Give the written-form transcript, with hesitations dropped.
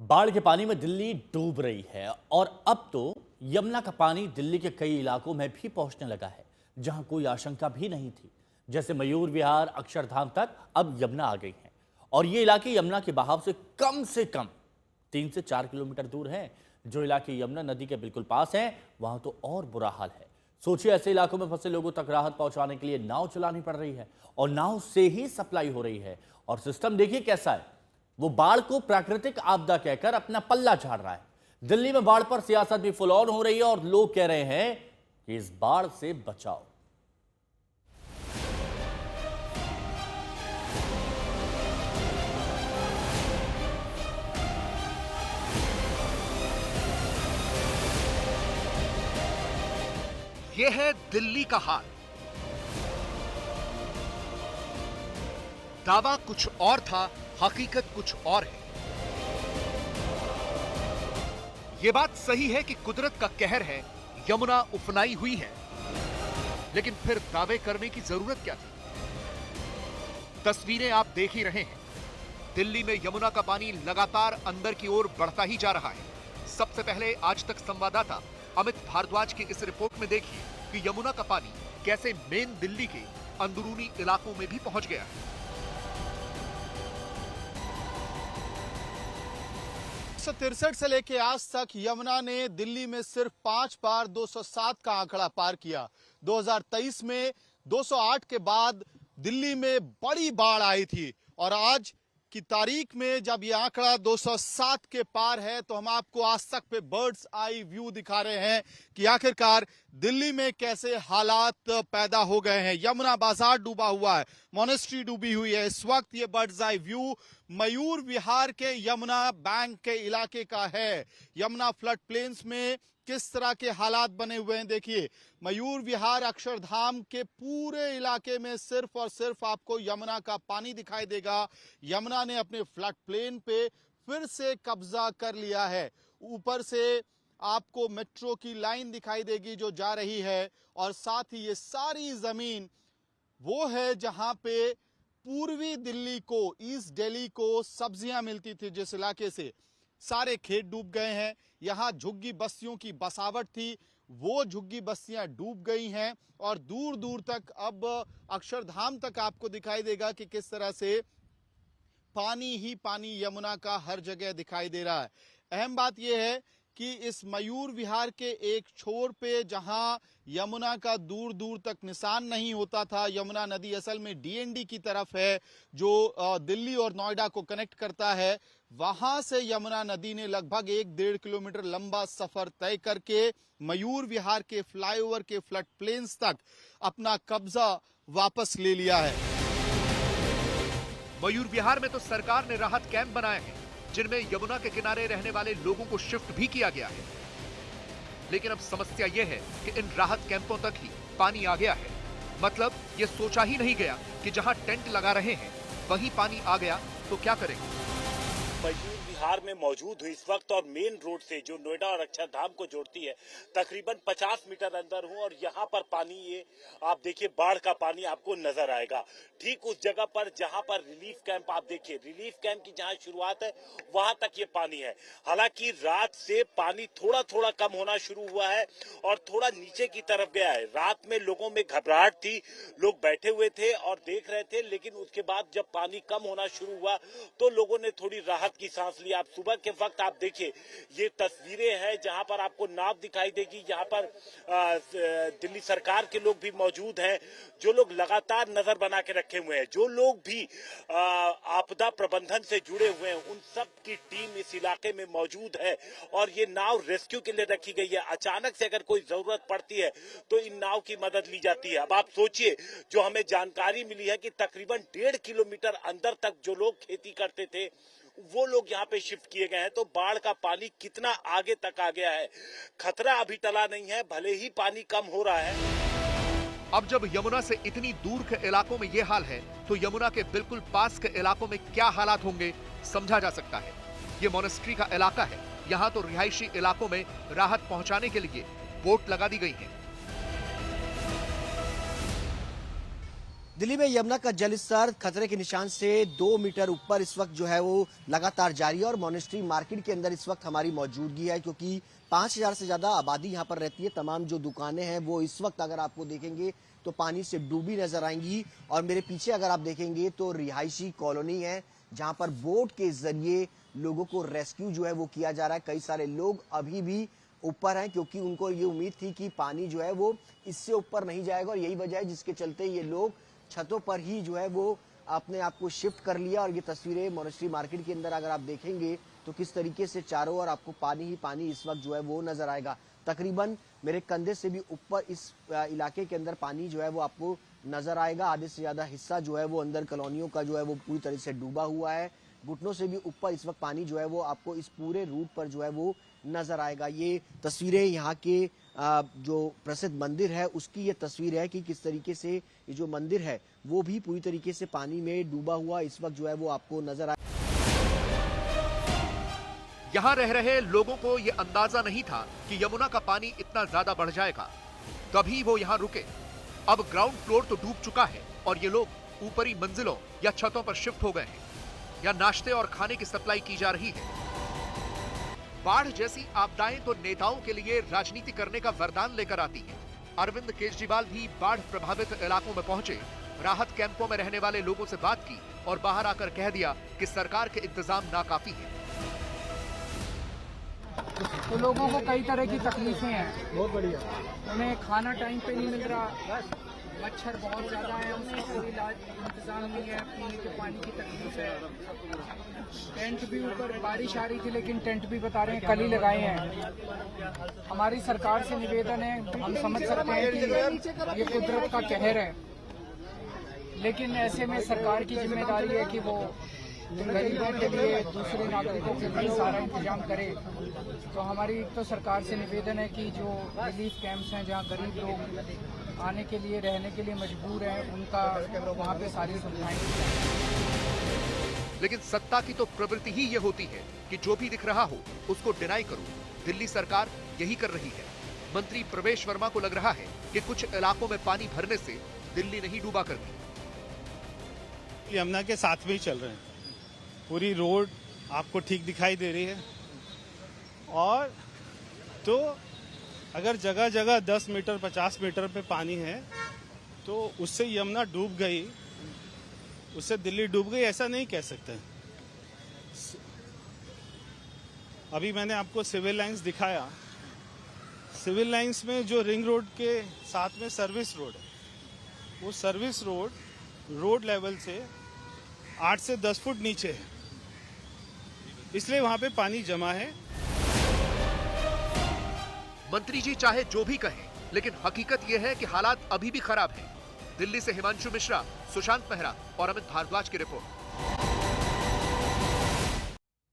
बाढ़ के पानी में दिल्ली डूब रही है और अब तो यमुना का पानी दिल्ली के कई इलाकों में भी पहुंचने लगा है जहां कोई आशंका भी नहीं थी। जैसे मयूर विहार अक्षरधाम तक अब यमुना आ गई है और ये इलाके यमुना के बहाव से कम 3 से 4 किलोमीटर दूर हैं। जो इलाके यमुना नदी के बिल्कुल पास हैं वहां तो और बुरा हाल है। सोचिए, ऐसे इलाकों में फंसे लोगों तक राहत पहुंचाने के लिए नाव चलानी पड़ रही है और नाव से ही सप्लाई हो रही है। और सिस्टम देखिए कैसा है, वो बाढ़ को प्राकृतिक आपदा कहकर अपना पल्ला झाड़ रहा है। दिल्ली में बाढ़ पर सियासत भी फुल ऑन हो रही है और लोग कह रहे हैं कि इस बाढ़ से बचाओ। यह है दिल्ली का हाल। दावा कुछ और था, हकीकत कुछ और है। यह बात सही है कि कुदरत का कहर है, यमुना उफनाई हुई है, लेकिन फिर दावे करने की जरूरत क्या थी? तस्वीरें आप देख ही रहे हैं। दिल्ली में यमुना का पानी लगातार अंदर की ओर बढ़ता ही जा रहा है। सबसे पहले आज तक संवाददाता अमित भारद्वाज की इस रिपोर्ट में देखिए कि यमुना का पानी कैसे मेन दिल्ली के अंदरूनी इलाकों में भी पहुंच गया है। 1963 से लेके आज तक यमुना ने दिल्ली में सिर्फ 5 बार 207 का आंकड़ा पार किया। 2023 में 208 के बाद दिल्ली में बड़ी बाढ़ आई थी और आज की तारीख में जब ये आंकड़ा 207 के पार है तो हम आपको आज तक पे बर्ड्स आई व्यू दिखा रहे हैं कि आखिरकार दिल्ली में कैसे हालात पैदा हो गए हैं। यमुना बाजार डूबा हुआ है, मोनेस्ट्री डूबी हुई है। इस वक्त ये birds eye view Mayur Vihar के यमुना बैंक के इलाके का है। यमुना फ्लड प्लेन्स में किस तरह के हालात बने हुए हैं देखिए। मयूर विहार अक्षरधाम के पूरे इलाके में सिर्फ और सिर्फ आपको यमुना का पानी दिखाई देगा। यमुना ने अपने फ्लड प्लेन पे फिर से कब्जा कर लिया है। ऊपर से आपको मेट्रो की लाइन दिखाई देगी जो जा रही है और साथ ही ये सारी जमीन वो है जहां पे पूर्वी दिल्ली को, ईस्ट दिल्ली को सब्जियां मिलती थी। जिस इलाके से सारे खेत डूब गए हैं, यहाँ झुग्गी बस्तियों की बसावट थी, वो झुग्गी बस्तियां डूब गई हैं और दूर दूर तक अब अक्षरधाम तक आपको दिखाई देगा कि किस तरह से पानी ही पानी यमुना का हर जगह दिखाई दे रहा है। अहम बात यह है कि इस मयूर विहार के एक छोर पे जहां यमुना का दूर दूर तक निशान नहीं होता था, यमुना नदी असल में डीएनडी की तरफ है जो दिल्ली और नोएडा को कनेक्ट करता है। वहां से यमुना नदी ने लगभग 1-1.5 किलोमीटर लंबा सफर तय करके मयूर विहार के फ्लाईओवर के फ्लड प्लेन्स तक अपना कब्जा वापस ले लिया है। मयूर विहार में तो सरकार ने राहत कैंप बनाए हैं जिनमें यमुना के किनारे रहने वाले लोगों को शिफ्ट भी किया गया है। लेकिन अब समस्या यह है कि इन राहत कैंपों तक ही पानी आ गया है। मतलब ये सोचा ही नहीं गया कि जहां टेंट लगा रहे हैं वहीं पानी आ गया तो क्या करेंगे। मयूर विहार में मौजूद हुई इस वक्त और मेन रोड से जो नोएडा और अक्षरधाम को जोड़ती है तकरीबन 50 मीटर अंदर हूं और यहाँ पर पानी, ये आप देखिए बाढ़ का पानी आपको नजर आएगा ठीक उस जगह पर जहां पर रिलीफ कैंप, आप देखिए रिलीफ कैंप की जहां शुरुआत है वहां तक ये पानी है। हालांकि रात से पानी थोड़ा थोड़ा कम होना शुरू हुआ है और थोड़ा नीचे की तरफ गया है। रात में लोगों में घबराहट थी, लोग बैठे हुए थे और देख रहे थे, लेकिन उसके बाद जब पानी कम होना शुरू हुआ तो लोगों ने थोड़ी राहत की सांस ली। आप सुबह के वक्त आप देखिए ये तस्वीरें हैं जहां पर आपको नाव दिखाई देगी। यहाँ पर दिल्ली सरकार के लोग भी मौजूद हैं जो लोग लगातार नजर बना के रखे हुए हैं। जो लोग भी आपदा प्रबंधन से जुड़े हुए हैं उन सब की टीम इस इलाके में मौजूद है और ये नाव रेस्क्यू के लिए रखी गई है। अचानक से अगर कोई जरूरत पड़ती है तो इन नाव की मदद ली जाती है। अब आप सोचिए, जो हमें जानकारी मिली है कि तकरीबन 1.5 किलोमीटर अंदर तक जो लोग खेती करते थे वो लोग यहाँ पे शिफ्ट किए गए हैं। तो बाढ़ का पानी कितना आगे तक आ गया है, खतरा अभी टला नहीं है, भले ही पानी कम हो रहा है। अब जब यमुना से इतनी दूर के इलाकों में ये हाल है तो यमुना के बिल्कुल पास के इलाकों में क्या हालात होंगे समझा जा सकता है। ये मोनेस्ट्री का इलाका है, यहाँ तो रिहायशी इलाकों में राहत पहुंचाने के लिए बोट लगा दी गई है। दिल्ली में यमुना का जलस्तर खतरे के निशान से 2 मीटर ऊपर इस वक्त जो है वो लगातार जारी है और मॉनेस्ट्री मार्केट के अंदर इस वक्त हमारी मौजूदगी है, क्योंकि 5000 से ज्यादा आबादी यहाँ पर रहती है। तमाम जो दुकानें हैं वो इस वक्त अगर आपको देखेंगे तो पानी से डूबी नजर आएंगी। और मेरे पीछे अगर आप देखेंगे तो रिहायशी कॉलोनी है, जहां पर बोट के जरिए लोगों को रेस्क्यू जो है वो किया जा रहा है। कई सारे लोग अभी भी ऊपर हैं, क्योंकि उनको ये उम्मीद थी कि पानी जो है वो इससे ऊपर नहीं जाएगा, और यही वजह है जिसके चलते ये लोग छतों पर ही जो है वो अपने आप को शिफ्ट कर लिया। और ये तस्वीरें मॉनेस्ट्री मार्केट के अंदर अगर आप देखेंगे तो किस तरीके से चारों ओर आपको पानी ही पानी इस वक्त जो है वो नजर आएगा। तकरीबन मेरे कंधे से भी ऊपर इस इलाके के अंदर पानी जो है वो आपको नजर आएगा। आधे से ज्यादा हिस्सा जो है वो अंदर कॉलोनियों का जो है वो पूरी तरह से डूबा हुआ है। घुटनों से भी ऊपर इस वक्त पानी जो है वो आपको इस पूरे रूट पर जो है वो नजर आएगा। ये तस्वीरें यहाँ के जो प्रसिद्ध मंदिर है उसकी ये तस्वीर है कि किस तरीके से ये जो मंदिर है वो भी पूरी तरीके से पानी में डूबा हुआ इस वक्त जो है वो आपको नजर आए। यहाँ रह रहे लोगों को ये अंदाजा नहीं था कि यमुना का पानी इतना ज्यादा बढ़ जाएगा, तभी वो यहाँ रुके। अब ग्राउंड फ्लोर तो डूब चुका है और ये लोग ऊपरी मंजिलों या छतों पर शिफ्ट हो गए हैं। यहाँ नाश्ते और खाने की सप्लाई की जा रही है। बाढ़ जैसी आपदाएं तो नेताओं के लिए राजनीति करने का वरदान लेकर आती है। अरविंद केजरीवाल भी बाढ़ प्रभावित इलाकों में पहुंचे, राहत कैंपों में रहने वाले लोगों से बात की और बाहर आकर कह दिया कि सरकार के इंतजाम नाकाफी है। तो लोगों को कई तरह की तकलीफें हैं, बहुत बढ़िया। उन्हें खाना टाइम पे नहीं मिल रहा, मच्छर बहुत ज्यादा है, उसका कोई इलाज इंतजाम नहीं है, पीने के पानी की तकलीफ है। टेंट भी ऊपर बारिश आ रही थी लेकिन टेंट भी बता रहे हैं कल ही लगाए हैं। हमारी सरकार से निवेदन है, हम समझ सकते हैं कि ये कुदरत का कहर है, लेकिन ऐसे में सरकार की जिम्मेदारी है कि वो गरीबों के लिए, दूसरे नागरिकों के लिए सारा इंतजाम करे। तो हमारी तो सरकार से निवेदन है कि जो रिलीफ कैंप्स हैं जहाँ गरीब लोग आने के लिए, रहने के लिए मजबूर हैं, उनका वहाँ पे सारी सुविधाएं। लेकिन सत्ता की तो प्रवृत्ति ही ये होती है कि जो भी दिख रहा हो उसको डिनाई करो। दिल्ली सरकार यही कर रही है। मंत्री प्रवेश वर्मा को लग रहा है कि कुछ इलाकों में पानी भरने से दिल्ली नहीं डूबा करती। यमुना के साथ में ही चल रहे हैं, पूरी रोड आपको ठीक दिखाई दे रही है। और तो अगर जगह जगह 10 मीटर 50 मीटर पे पानी है तो उससे यमुना डूब गई, उससे दिल्ली डूब गई ऐसा नहीं कह सकते। अभी मैंने आपको सिविल लाइंस दिखाया, सिविल लाइंस में जो रिंग रोड के साथ में सर्विस रोड है, वो सर्विस रोड लेवल से 8 से 10 फुट नीचे है, इसलिए वहां पे पानी जमा है। मंत्री जी चाहे जो भी कहें, लेकिन हकीकत यह है कि हालात अभी भी खराब हैं। दिल्ली से हिमांशु मिश्रा, सुशांत मेहरा और अमित भारद्वाज की रिपोर्ट।